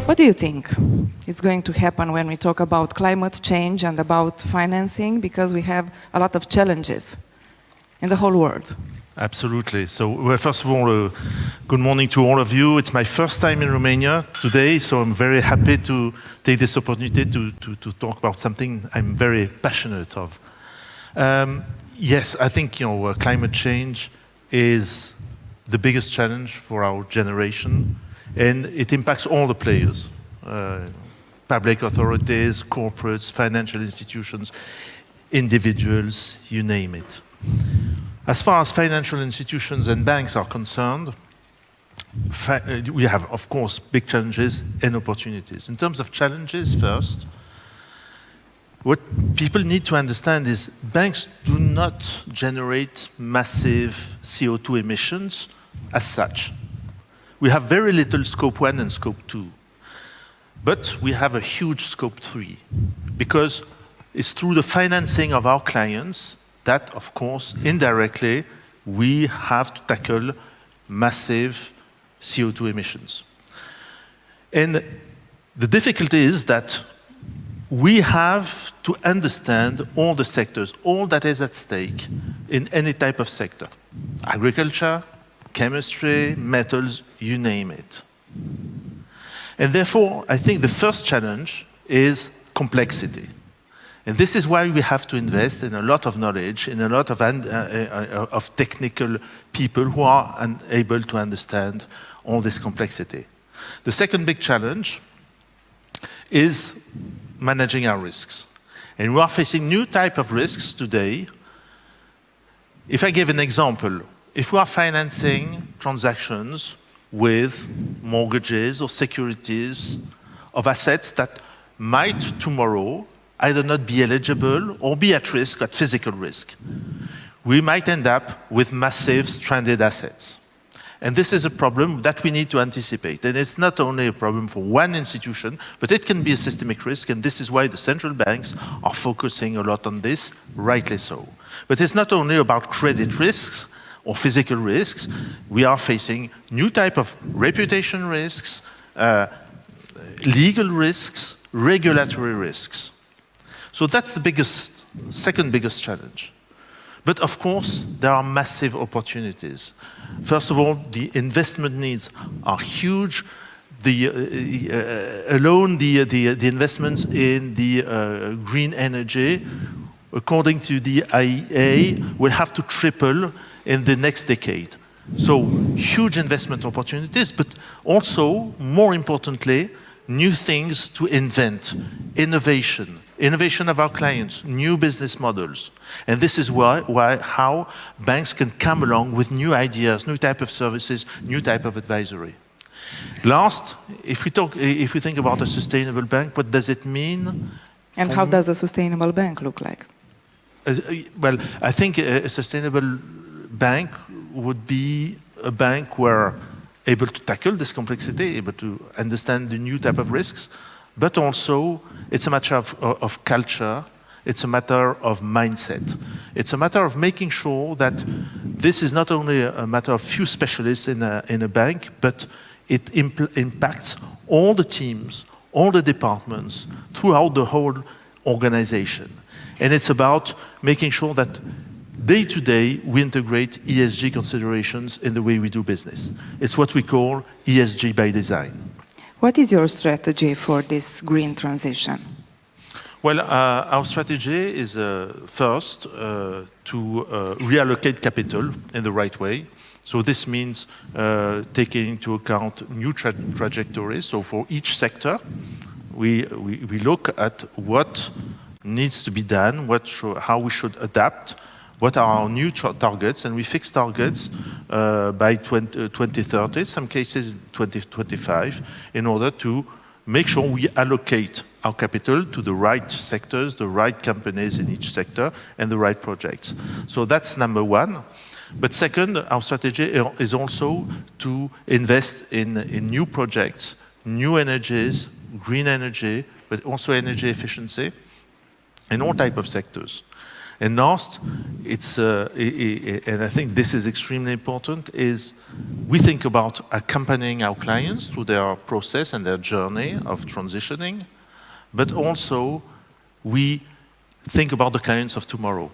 What do you think is going to happen when we talk about climate change and about financing? Because we have a lot of challenges in the whole world. Absolutely. So, well, first of all, good morning to all of you. It's my first time in Romania today, so I'm very happy to take this opportunity to talk about something I'm very passionate of. Yes, I think climate change is the biggest challenge for our generation, and it impacts all the players, public authorities, corporates, financial institutions, individuals, you name it. As far as financial institutions and banks are concerned, we have, of course, big challenges and opportunities. In terms of challenges, first, what people need to understand is banks do not generate massive CO2 emissions as such. We have very little scope 1 and scope 2. But we have a huge scope 3, because it's through the financing of our clients that, of course, indirectly, we have to tackle massive CO2 emissions. And the difficulty is that we have to understand all the sectors, all that is at stake in any type of sector. Agriculture, chemistry, metals, you name it. And therefore, I think the first challenge is complexity. And this is why we have to invest in a lot of knowledge, in a lot of technical people who are able to understand all this complexity. The second big challenge is managing our risks. And we are facing new type of risks today. If I give an example, if we are financing transactions with mortgages or securities of assets that might tomorrow either not be eligible or be at risk, at physical risk, we might end up with massive stranded assets. And this is a problem that we need to anticipate. And it's not only a problem for one institution, but it can be a systemic risk, and this is why the central banks are focusing a lot on this, rightly so. But it's not only about credit risks or physical risks. We are facing new type of reputation risks, legal risks, regulatory risks. So that's the second biggest challenge. But of course, there are massive opportunities. First of all, the investment needs are huge. Alone the investments in the green energy, according to the IEA, will have to triple in the next decade. So huge investment opportunities, but also, more importantly, new things to invent, innovation of our clients, new business models. And this is how banks can come along with new ideas, new type of services, new type of advisory. Last, if we think about a sustainable bank, what does it mean? And how does a sustainable bank look like? Well, I think a sustainable bank would be a bank where able to tackle this complexity, able to understand the new type of risks, but also it's a matter of culture, it's a matter of mindset. It's a matter of making sure that this is not only a matter of few specialists in a bank, but it impacts all the teams, all the departments, throughout the whole organization. And it's about making sure that day to day, we integrate ESG considerations in the way we do business. It's what we call ESG by design. What is your strategy for this green transition? Well, our strategy is first to reallocate capital in the right way. So this means taking into account new trajectories. So for each sector, we look at what needs to be done, how we should adapt, what are our new targets, and we fix targets by 2030, in some cases 2025, in order to make sure we allocate our capital to the right sectors, the right companies in each sector, and the right projects. So that's number one. But second, our strategy is also to invest in new projects, new energies, green energy, but also energy efficiency, in all types of sectors. And last, and I think this is extremely important, is we think about accompanying our clients through their process and their journey of transitioning, but also we think about the clients of tomorrow.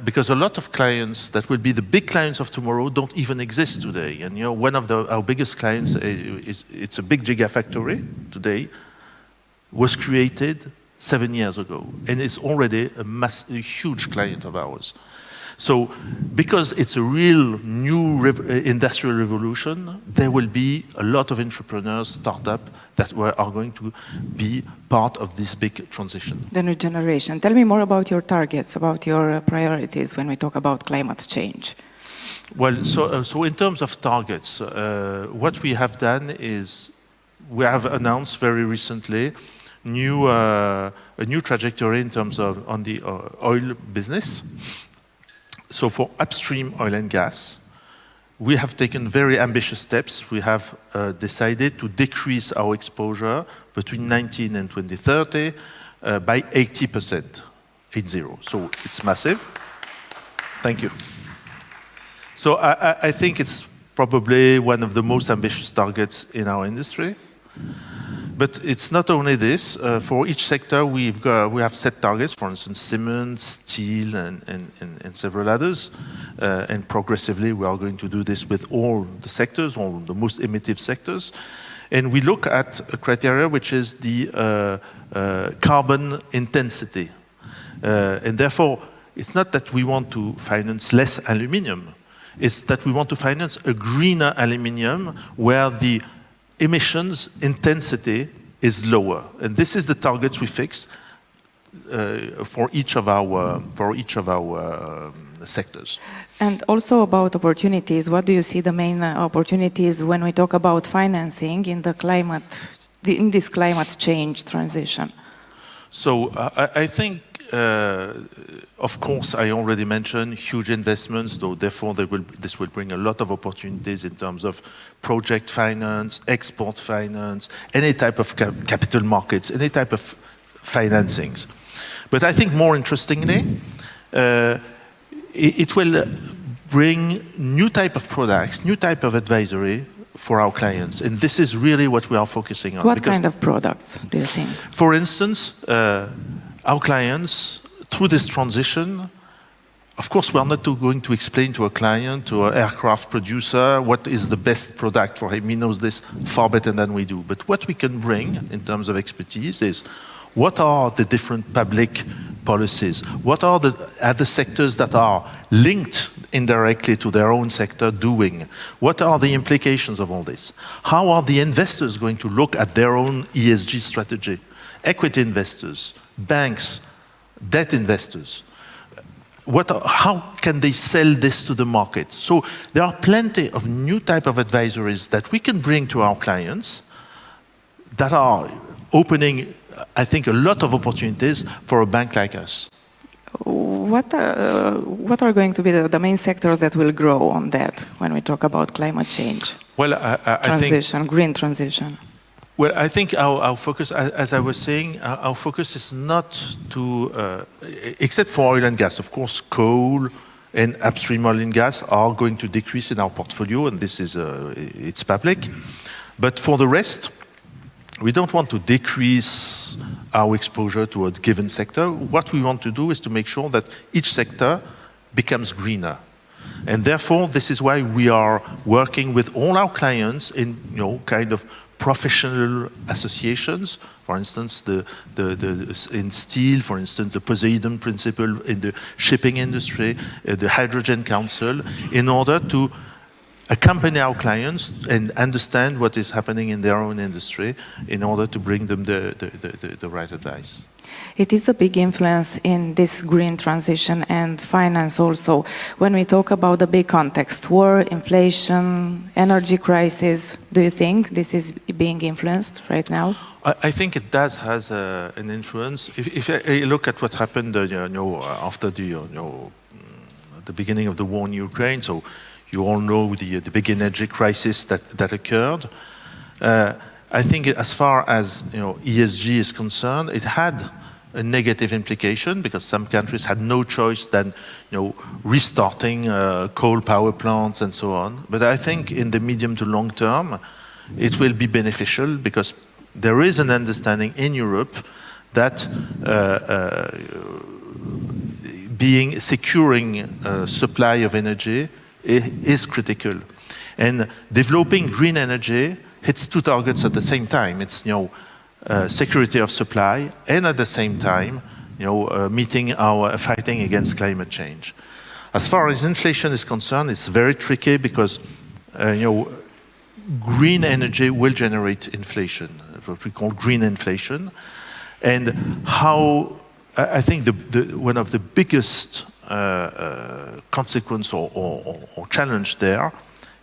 Because a lot of clients that will be the big clients of tomorrow don't even exist today. And one of our biggest clients, it's a big gigafactory today, was created 7 years ago, and it's already a huge client of ours. So, because it's a real new industrial revolution, there will be a lot of entrepreneurs, startups that are going to be part of this big transition. The new generation. Tell me more about your targets, about your priorities when we talk about climate change. Well, so in terms of targets, what we have done is we have announced very recently a new trajectory in terms of on the oil business. So for upstream oil and gas, we have taken very ambitious steps. We have decided to decrease our exposure between 19 and 2030 by 80%, 80. So it's massive. Thank you. So I think it's probably one of the most ambitious targets in our industry. But it's not only this. For each sector, we have set targets. For instance, cement, steel, and several others. And progressively, we are going to do this with all the sectors, all the most emittive sectors. And we look at a criteria which is the carbon intensity. And therefore, it's not that we want to finance less aluminium. It's that we want to finance a greener aluminium where the emissions intensity is lower, and this is the targets we fix for each of our sectors. And also about opportunities. What do you see the main opportunities when we talk about financing in this climate change transition? So I think, of course, I already mentioned huge investments, though therefore this will bring a lot of opportunities in terms of project finance, export finance, any type of capital markets, any type of financings. But I think more interestingly, it will bring new type of products, new type of advisory for our clients. And this is really what we are focusing on. What kind of products do you think? For instance, our clients, through this transition, of course, we are not going to explain to a client, to an aircraft producer, what is the best product for him. He knows this far better than we do. But what we can bring in terms of expertise is what are the different public policies? What are the other sectors that are linked indirectly to their own sector doing? What are the implications of all this? How are the investors going to look at their own ESG strategy? Equity investors, banks, debt investors. How can they sell this to the market? So there are plenty of new type of advisories that we can bring to our clients that are opening, I think, a lot of opportunities for a bank like us. What are going to be the main sectors that will grow on that when we talk about climate change? Well, Green transition. Well, I think our focus, as I was saying, our focus is not to, except for oil and gas, of course, coal and upstream oil and gas are going to decrease in our portfolio, and this is, it's public. But for the rest, we don't want to decrease our exposure to a given sector. What we want to do is to make sure that each sector becomes greener. And therefore, this is why we are working with all our clients in, kind of professional associations. For instance, in steel, for instance, the Poseidon Principle in the shipping industry, the Hydrogen Council, in order to accompany our clients and understand what is happening in their own industry in order to bring them the right advice. It is a big influence in this green transition and finance also. When we talk about the big context, war, inflation, energy crisis, do you think this is being influenced right now? I think it does has an influence. If I look at what happened after the beginning of the war in Ukraine, so you all know the big energy crisis that occurred. I think as far as ESG is concerned, it had a negative implication because some countries had no choice than restarting coal power plants and so on. But I think in the medium to long term, it will be beneficial because there is an understanding in Europe that securing supply of energy is critical. And developing green energy hits two targets at the same time. It's security of supply, and at the same time, meeting our fighting against climate change. As far as inflation is concerned, it's very tricky because green energy will generate inflation, what we call green inflation. And I think one of the biggest consequence or challenge there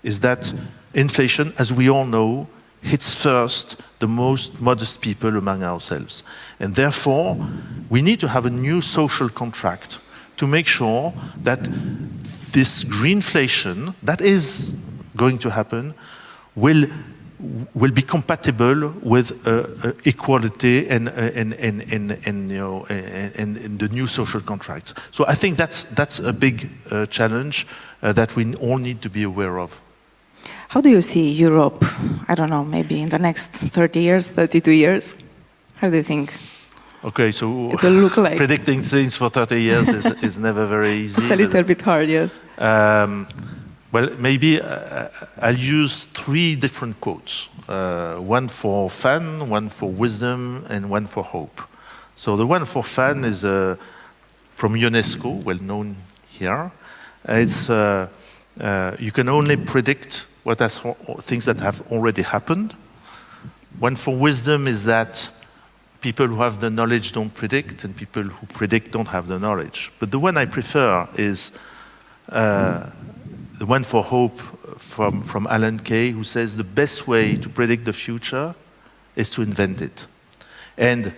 is that inflation, as we all know, hits first the most modest people among ourselves. And therefore, we need to have a new social contract to make sure that this greenflation that is going to happen will be compatible with equality and the new social contracts. So I think that's a big challenge that we all need to be aware of. How do you see Europe, I don't know, maybe in the next 30 years, 32 years? How do you think? Okay, so it will look like? Predicting things for 30 years is never very easy. It's a little bit hard, yes. Well, maybe I'll use three different quotes. One for fun, one for wisdom, and one for hope. So the one for fun is from UNESCO, well known here. It's you can only predict things that have already happened. One for wisdom is that people who have the knowledge don't predict, and people who predict don't have the knowledge. But the one I prefer is the one for hope from Alan Kay, who says the best way to predict the future is to invent it. And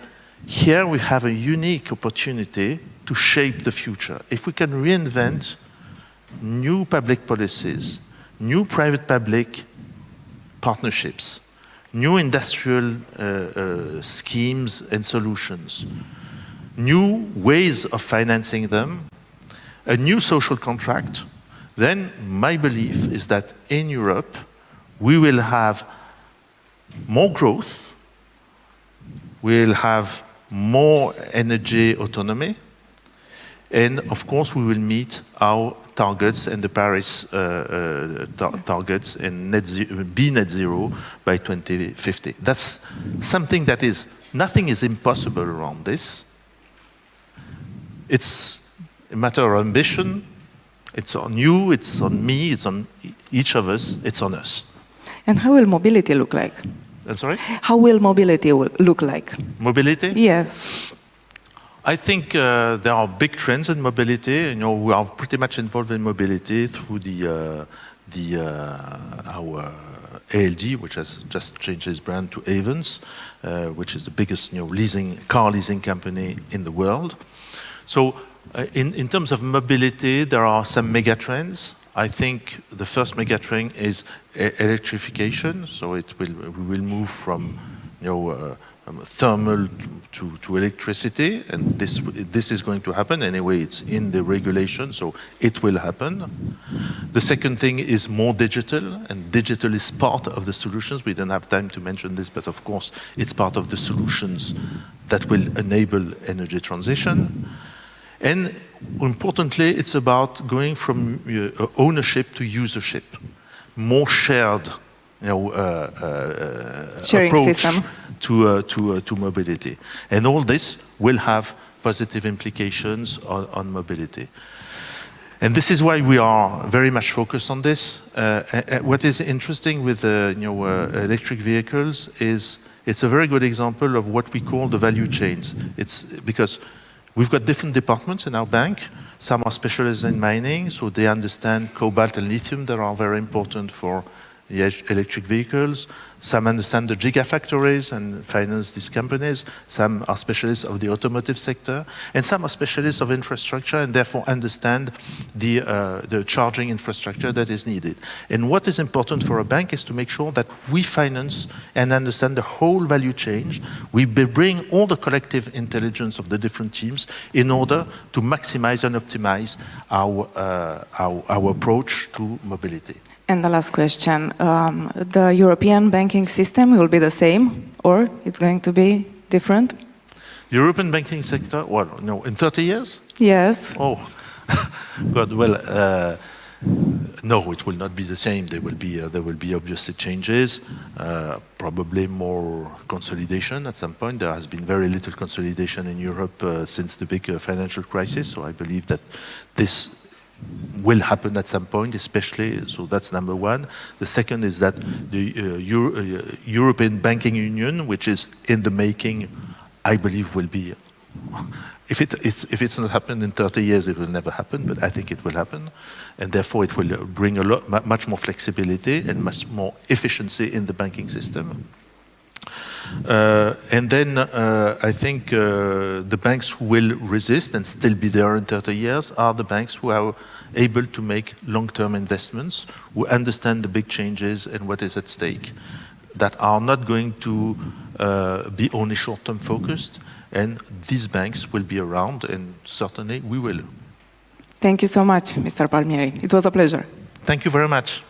here we have a unique opportunity to shape the future. If we can reinvent new public policies, new private-public partnerships, new industrial schemes and solutions, new ways of financing them, a new social contract, then my belief is that in Europe, we will have more growth, we'll have more energy autonomy, and of course we will meet our targets and the Paris targets and be net zero by 2050. That's something that nothing is impossible around this. It's a matter of ambition. It's on you, it's on me, it's on each of us, it's on us. And how will mobility look like? I'm sorry? How will mobility look like? Mobility? Yes. I think there are big trends in mobility. We are pretty much involved in mobility through our ALD, which has just changed its brand to Avons, which is the biggest car leasing company in the world. So in terms of mobility, there are some mega trends. I think the first mega trend is electrification. So we will move from thermal to electricity, and this is going to happen anyway. It's in the regulation, so it will happen. The second thing is more digital, and digital is part of the solutions. We don't have time to mention this, but of course it's part of the solutions that will enable energy transition. And importantly, it's about going from ownership to usership, more shared approach system to mobility. And all this will have positive implications on mobility. And this is why we are very much focused on this. What is interesting with electric vehicles is it's a very good example of what we call the value chains. It's because we've got different departments in our bank. Some are specialized in mining, so they understand cobalt and lithium that are very important for the electric vehicles. Some understand the gigafactories and finance these companies. Some are specialists of the automotive sector. And some are specialists of infrastructure and therefore understand the charging infrastructure that is needed. And what is important for a bank is to make sure that we finance and understand the whole value chain. We bring all the collective intelligence of the different teams in order to maximize and optimize our approach to mobility. And the last question, the European banking system will be the same, or it's going to be different? European banking sector, well, no, in 30 years? Yes. Oh, God, well, no, it will not be the same. There will be obviously changes, probably more consolidation at some point. There has been very little consolidation in Europe since the big financial crisis, so I believe that this will happen at some point, especially, so that's number one. The second is that the European Banking Union, which is in the making, I believe will be, if it's not happened in 30 years, it will never happen, but I think it will happen. And therefore it will bring much more flexibility and much more efficiency in the banking system. And then I think the banks who will resist and still be there in 30 years are the banks who are able to make long-term investments, who understand the big changes and what is at stake, that are not going to be only short-term focused, and these banks will be around, and certainly we will. Thank you so much, Mr. Palmieri. It was a pleasure. Thank you very much.